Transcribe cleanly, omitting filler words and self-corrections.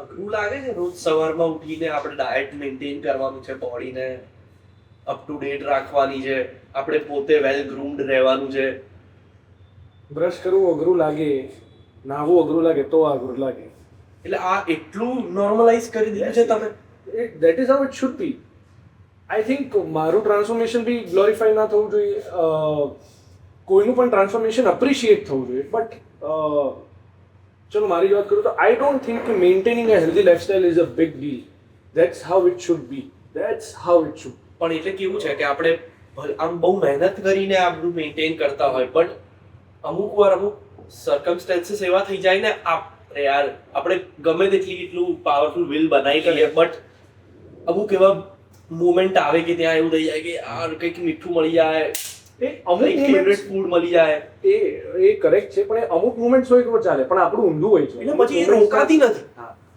અઘરું લાગે છે રોજ સવારમાં ઉઠીને આપણે ડાયટ મેન્ટેન કરવાનું છે, બોડીને અપ ટુ ડેટ રાખવાની છે, આપણે પોતે વેલ ગ્રૂમ્ડ રહેવાનું છે. બ્રશ કરવું અઘરું લાગે, નાહવું અઘરું લાગે તો અઘરું લાગે. એટલે આ એટલું નોર્મલાઇઝ કરી દીધું છે તમે. That is how it should be. I think મારું ટ્રાન્સફોર્મેશન બી ગ્લોરીફાઈ ના થવું જોઈએ, કોઈનું પણ ટ્રાન્સફોર્મેશન અપ્રિશિએટ થવું જોઈએ. બટ ચલો મારી વાત કરું તો આઈ ડોન્ટ થિંક કે maintaining a healthy lifestyle is a big deal. That's how it should be. That's how it should. પણ એટલે કેવું છે કે આપણે આમ બહુ મહેનત કરીને આ બધું મેન્ટેન કરતા હોય, પણ અમુક વાર અમુક સર્કમસ્ટેન્સીસ એવા થઈ જાય ને યાર આપણે ગમે એટલું પાવરફુલ વિલ બનાવી લઈએ, બટ અમુક એવા મોમેન્ટ આવે કે ત્યાં એવું થઈ જાય કે યાર કંઈક મીઠું મળી જાય, એ અમુક ફેવરેટ ફૂડ મળી જાય, એ કરેક્ટ છે, પણ એ અમુક મુમેન્ટ્સ હોય તો ચાલે, પણ આપણું ઊંધું હોય છે. એટલે પછી એ રોકાતી નથી. હા,